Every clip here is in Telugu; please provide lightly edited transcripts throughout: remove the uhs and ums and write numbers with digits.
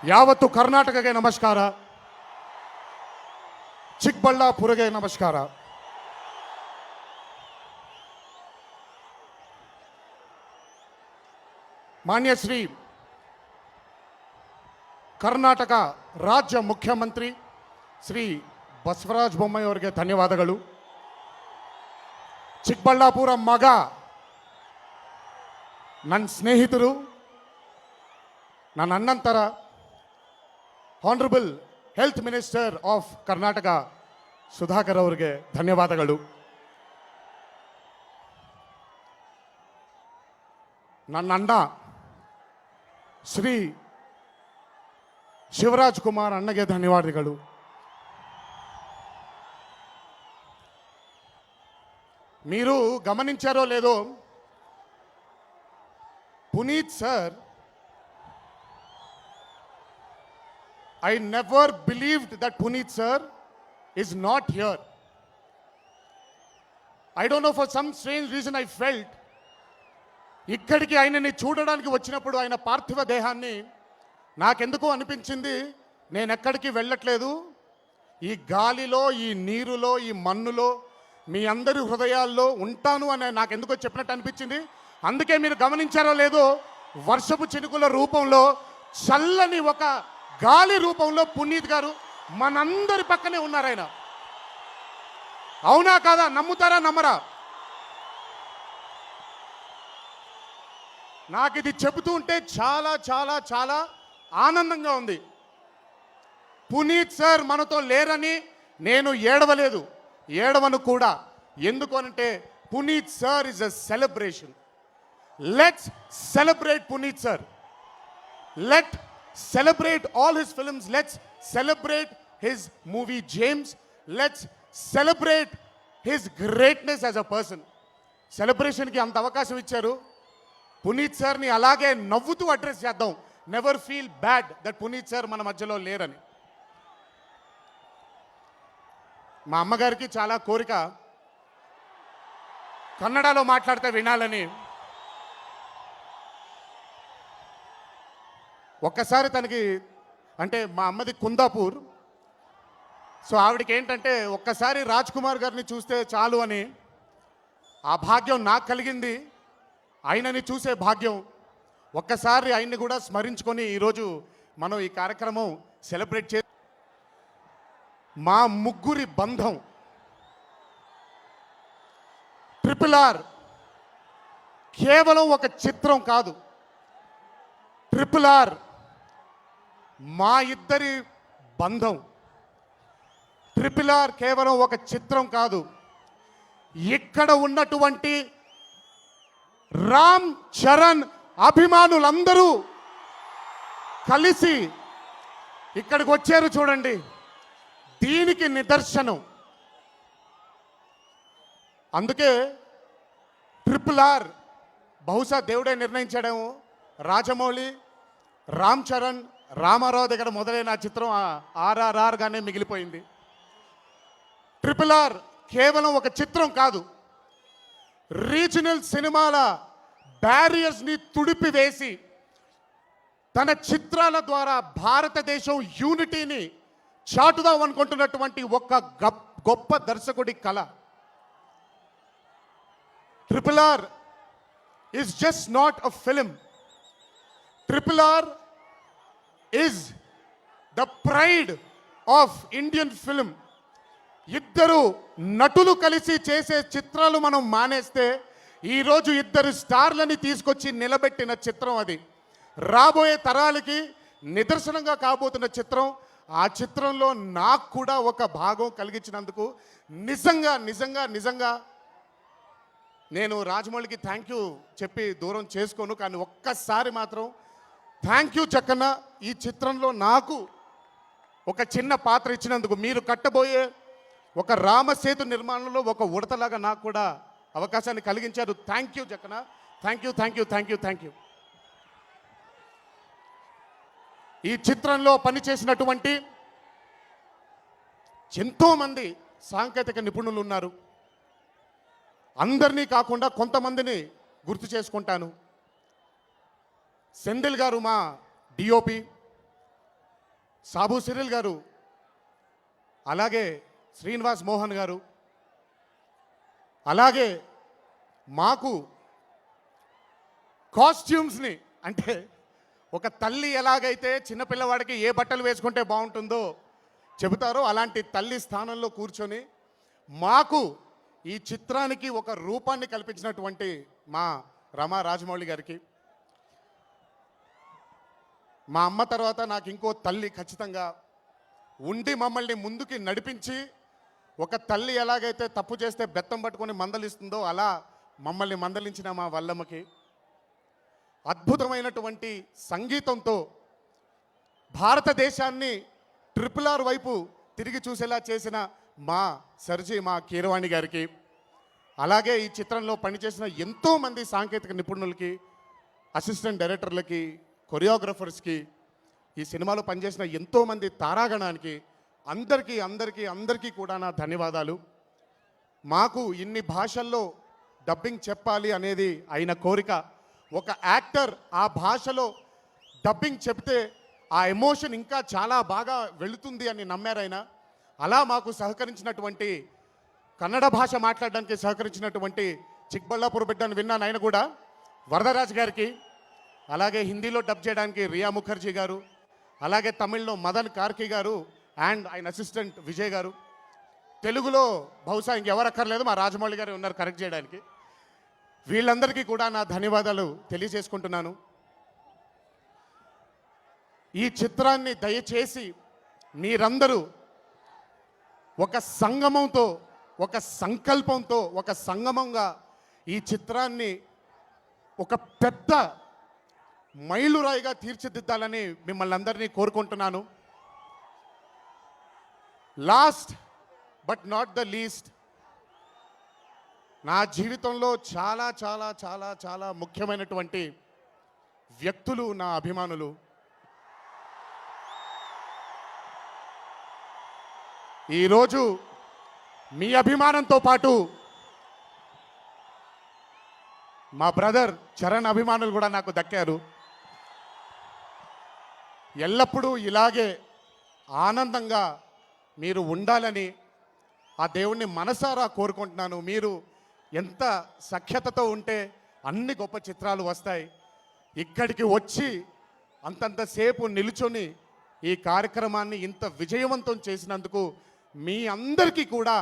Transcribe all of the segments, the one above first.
ಯಾವತ್ತು ಕರ್ನಾಟಕಕ್ಕೆ ನಮಸ್ಕಾರ, ಚಿಕ್ಕಬಳ್ಳಾಪುರಗೆ ನಮಸ್ಕಾರ. ಮಾನ್ಯ ಶ್ರೀ ಕರ್ನಾಟಕ ರಾಜ್ಯ ಮುಖ್ಯಮಂತ್ರಿ ಶ್ರೀ ಬಸವರಾಜ ಬೊಮ್ಮಾಯಿ ಅವರಿಗೆ ಧನ್ಯವಾದಗಳು. ಚಿಕ್ಕಬಳ್ಳಾಪುರ ಮಗ, ನನ್ನ ಸ್ನೇಹಿತರು, ನನ್ನ ಅಣ್ಣಂತರ honourable health minister of Karnataka Sudhakar ಅವರಿಗೆ ಧನ್ಯವಾದಗಳು. ನನ್ನ ಅಣ್ಣ ಶ್ರೀ ಶಿವರಾಜ್ ಕುಮಾರ್ ಅಣ್ಣಗೆ ಧನ್ಯವಾದಗಳು. మీరు గమనించారో లేదో, Puneeth sir, I never believed that Puneet sir is not here. I don't know, for some strange reason I felt ఇక్కడికి ఆయనని చూడడానికి వచ్చినప్పుడు ఆయన పార్థివ దేహాన్ని నాకెందుకో అనిపించింది, నేను ఎక్కడికి వెళ్ళట్లేదు, ఈ గాలిలో, ఈ నీరులో, ఈ మన్నులో, మీ అందరి హృదయాల్లో ఉంటాను అని నాకెందుకో చెప్పినట్టు అనిపించింది. అందుకే మీరు గమనించారో లేదో, వర్షపు చినుకుల రూపంలో, చల్లని ఒక గాలి రూపంలో పునీత్ గారు మనందరి పక్కనే ఉన్నారు. ఆయన అవునా కాదా? నమ్ముతారా నమ్మరా? నాకు ఇది చెబుతూ ఉంటే చాలా చాలా చాలా ఆనందంగా ఉంది. పునీత్ సార్ మనతో లేరని నేను ఏడవలేదు, ఏడవను కూడా. ఎందుకు అంటే Puneeth sir is a celebration. Let's celebrate Puneeth sir. Let celebrate all his films. Let's celebrate his movie James. Let's celebrate his greatness as a person. Celebration కి అంత అవకాశం ఇచ్చారు. పునీత్ సార్ ని అలాగే నవ్వుతూ అడ్రస్ చేద్దాం. Never feel bad that Puneeth sir మన మధ్యలో లేరని. మా అమ్మగారికి చాలా కోరిక కన్నడలో మాట్లాడితే వినాలని. ఒక్కసారి తనకి, అంటే మా అమ్మది కుందాపూర్, సో ఆవిడకి ఏంటంటే ఒక్కసారి రాజ్ కుమార్ గారిని చూస్తే చాలు అని. ఆ భాగ్యం నాకు కలిగింది, ఆయనని చూసే భాగ్యం. ఒక్కసారి ఆయన్ని కూడా స్మరించుకొని ఈరోజు మనం ఈ కార్యక్రమం సెలబ్రేట్ చే. మా ముగ్గురి బంధం RRR కేవలం ఒక చిత్రం కాదు. RRR మా ఇద్దరి బంధం. RRR కేవలం ఒక చిత్రం కాదు. ఇక్కడ ఉన్నటువంటి రామ్ చరణ్ అభిమానులందరూ కలిసి ఇక్కడికి వచ్చారు చూడండి, దీనికి నిదర్శనం. అందుకే RRR బహుశా దేవుడే నిర్ణయించాడేమో, రాజమౌళి, రామ్ చరణ్, రామారావు దగ్గర మొదలైన చిత్రం RRR గానే మిగిలిపోయింది. RRR కేవలం ఒక చిత్రం కాదు, రీజనల్ సినిమాల బ్యారియర్స్ని తుడిపివేసి తన చిత్రాల ద్వారా భారతదేశం యూనిటీని చాటుదాం అనుకుంటున్నటువంటి ఒక గొప్ప దర్శకుడి కళ. RRR is just not a film. RRR is the pride of Indian film. ఇద్దరు నటులు కలిసి చేసే చిత్రాలు మనం మానేస్తే ఈరోజు ఇద్దరు స్టార్లని తీసుకొచ్చి నిలబెట్టిన చిత్రం అది. రాబోయే తరాలకి నిదర్శనంగా కాబోతున్న చిత్రం. ఆ చిత్రంలో నాకు కూడా ఒక భాగం కలిగించినందుకు నిజంగా నిజంగా నిజంగా నేను రాజమౌళికి థ్యాంక్ యూ చెప్పి దూరం చేసుకోను. కానీ ఒక్కసారి మాత్రం థ్యాంక్ యూ చక్కన్న, ఈ చిత్రంలో నాకు ఒక చిన్న పాత్ర ఇచ్చినందుకు. మీరు కట్టబోయే ఒక రామసేతు నిర్మాణంలో ఒక ఉడతలాగా నాకు కూడా అవకాశాన్ని కలిగించారు. Thank you Jakkanna, thank you thank you thank you thank you. ఈ చిత్రంలో పనిచేసినటువంటి ఎంతోమంది సాంకేతిక నిపుణులు ఉన్నారు. అందరినీ కాకుండా కొంతమందిని గుర్తు చేసుకుంటాను. సెంధిల్ గారు మా డిఓపి, సాబు సిరిల్ గారు, అలాగే శ్రీనివాస్ మోహన్ గారు, అలాగే మాకు కాస్ట్యూమ్స్ని, అంటే ఒక తల్లి ఎలాగైతే చిన్నపిల్లవాడికి ఏ బట్టలు వేసుకుంటే బాగుంటుందో చెబుతారో అలాంటి తల్లి స్థానంలో కూర్చొని మాకు ఈ చిత్రానికి ఒక రూపాన్ని కల్పించినటువంటి మా రమా రాజమౌళి గారికి, మా అమ్మ తర్వాత నాకు ఇంకో తల్లి ఖచ్చితంగా ఉండి మమ్మల్ని ముందుకి నడిపించి, ఒక తల్లి ఎలాగైతే తప్పు చేస్తే బెత్తం పట్టుకొని మందలిస్తుందో అలా మమ్మల్ని మందలించిన మా వల్లమ్మకి, అద్భుతమైనటువంటి సంగీతంతో భారతదేశాన్ని RRR వైపు తిరిగి చూసేలా చేసిన మా సర్జీ, మా కీరవాణి గారికి, అలాగే ఈ చిత్రంలో పనిచేసిన ఎంతోమంది సాంకేతిక నిపుణులకి, అసిస్టెంట్ డైరెక్టర్లకి, కొరియోగ్రఫర్స్కి, ఈ సినిమాలో పనిచేసిన ఎంతోమంది తారాగణానికి అందరికీ అందరికీ అందరికీ కూడా నా ధన్యవాదాలు. మాకు ఇన్ని భాషల్లో డబ్బింగ్ చెప్పాలి అనేది ఆయన కోరిక. ఒక యాక్టర్ ఆ భాషలో డబ్బింగ్ చెప్తే ఆ ఎమోషన్ ఇంకా చాలా బాగా వెళుతుంది అని నమ్మారైన. అలా మాకు సహకరించినటువంటి, కన్నడ భాష మాట్లాడడానికి సహకరించినటువంటి చిక్బళ్ళాపూర్ బిడ్డను విన్నాను ఆయన కూడా, వరదరాజ్ గారికి, అలాగే హిందీలో డబ్ చేయడానికి రియా ముఖర్జీ గారు, అలాగే తమిళ్లో మదన్ కార్కి గారు అండ్ ఆయన అసిస్టెంట్ విజయ్ గారు, తెలుగులో బహుశా ఇంకెవరు అక్కర్లేదు, మా రాజమౌళి గారు ఉన్నారు కరెక్ట్ చేయడానికి. వీళ్ళందరికీ కూడా నా ధన్యవాదాలు తెలియజేసుకుంటున్నాను. ఈ చిత్రాన్ని దయచేసి మీరందరూ ఒక సంగమంతో, ఒక సంకల్పంతో, ఒక సంగమంగా ఈ చిత్రాన్ని ఒక పెద్ద మైలురాయిగా తీర్చిదిద్దాలని మిమ్మల్ని అందరినీ కోరుకుంటున్నాను. Last but not the least, నా జీవితంలో చాలా చాలా చాలా చాలా ముఖ్యమైనటువంటి వ్యక్తులు నా అభిమానులు. ఈరోజు మీ అభిమానంతో పాటు మా బ్రదర్ చరణ్ అభిమానులు కూడా నాకు దక్కారు. ఎల్లప్పుడూ ఇలాగే ఆనందంగా మీరు ఉండాలని ఆ దేవుణ్ణి మనసారా కోరుకుంటున్నాను. మీరు ఎంత సఖ్యతతో ఉంటే అన్ని గొప్ప చిత్రాలు వస్తాయి. ఇక్కడికి వచ్చి అంతంతసేపు నిలుచొని ఈ కార్యక్రమాన్ని ఇంత విజయవంతం చేసినందుకు మీ అందరికీ కూడా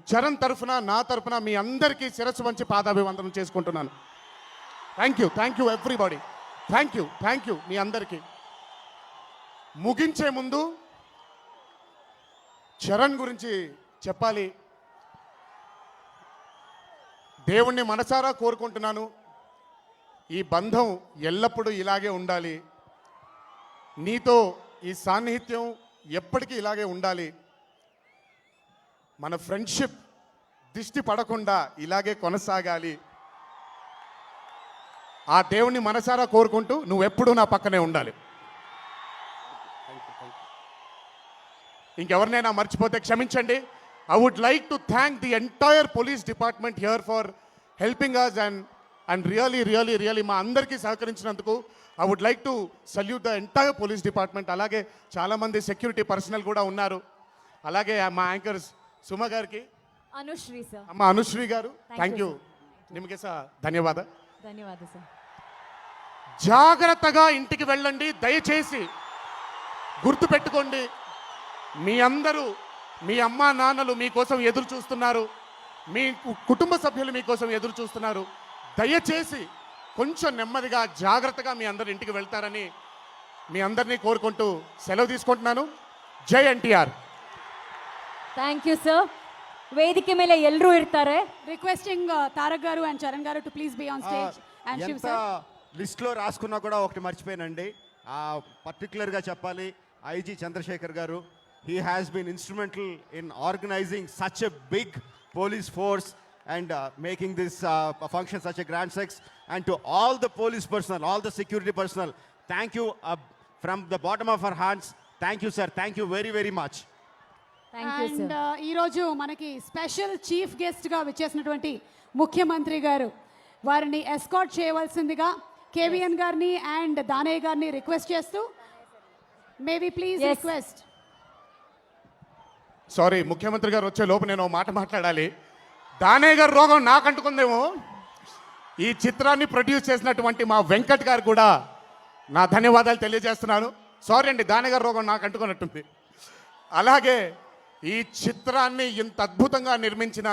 చరణ్ తరఫున, నా తరఫున మీ అందరికీ శిరస్సు వంచి పాదాభివందనం చేసుకుంటున్నాను. Thank you everybody. Thank you మీ అందరికీ. ముగించే ముందు చరణ్ గురించి చెప్పాలి. దేవుణ్ణి మనసారా కోరుకుంటున్నాను, ఈ బంధం ఎల్లప్పుడూ ఇలాగే ఉండాలి. నీతో ఈ సాన్నిహిత్యం ఎప్పటికీ ఇలాగే ఉండాలి. మన ఫ్రెండ్షిప్ దిష్టి పడకుండా ఇలాగే కొనసాగాలి. ఆ దేవుణ్ణి మనసారా కోరుకుంటూ నువ్వెప్పుడూ నా పక్కనే ఉండాలి. ఇంకెవరినైనా మర్చిపోతే క్షమించండి. I would like to thank the entire police department here for helping us and really మా అందరికీ సహకరించినందుకు I would like to salute the entire police department. అలాగే చాలామంది సెక్యూరిటీ పర్సనల్ కూడా ఉన్నారు. అలాగే మా యాంకర్స్ సుమ గారికి, అనుశ్రీ సార్, అమ్మ అనుశ్రీ గారు, థ్యాంక్ యూ. నిಮಗೆ సಹ ధన్యవాద. సార్. జాగ్రత్తగా ఇంటికి వెళ్ళండి. దయచేసి గుర్తుపెట్టుకోండి, మీ అందరూ, మీ అమ్మా నాన్నలు మీకోసం ఎదురు చూస్తున్నారు, మీ కుటుంబ సభ్యులు మీకోసం ఎదురు చూస్తున్నారు. దయచేసి కొంచెం నెమ్మదిగా జాగ్రత్తగా మీ అందరు ఇంటికి వెళ్తారని మీ అందరినీ కోరుకుంటూ సెలవు తీసుకుంటున్నాను. జై ఎన్టీఆర్. Thank you sir. ವೇದಿಕೆ ಮೇಲೆ ಎಲ್ಲರೂ ಇರ್ತಾರೆ. రిక్వెస్టింగ్ తారక్ గారు అండ్ చరణ్ గారు to please be on stage and Shiv sir. లిస్ట్లో రాసుకున్నా కూడా ఒకటి మర్చిపోయానండి. పర్టికులర్గా చెప్పాలి, ఐజీ చంద్రశేఖర్ గారు. He has been instrumental in organizing such a big police force and making this function such a grand success. And to all the police personnel, all the security personnel, thank you from the bottom of our hearts. Thank you, sir. Thank you very, very much. Thank you and sir. ఈరోజు మనకి స్పెషల్ చీఫ్ గెస్ట్గా విచ్చేసినటువంటి ముఖ్యమంత్రి గారు, వారిని ఎస్కార్ట్ చేయవలసిందిగా కేవీఎన్ గారిని అండ్ దానయ్య గారిని రిక్వెస్ట్ చేస్తూ may we please Yes. Request. Sorry, ముఖ్యమంత్రి గారు వచ్చే లోపు నేను ఓ మాట మాట్లాడాలి. దానే గారి రోగం నాకు అంటుకుందేమో. ఈ చిత్రాన్ని ప్రొడ్యూస్ చేసినటువంటి మా వెంకట్ గారు కూడా నా ధన్యవాదాలు తెలియజేస్తున్నాను. సారీ అండి, దానే గారి రోగం నాకు అంటుకున్నట్టుంది. అలాగే ఈ చిత్రాన్ని ఇంత అద్భుతంగా నిర్మించిన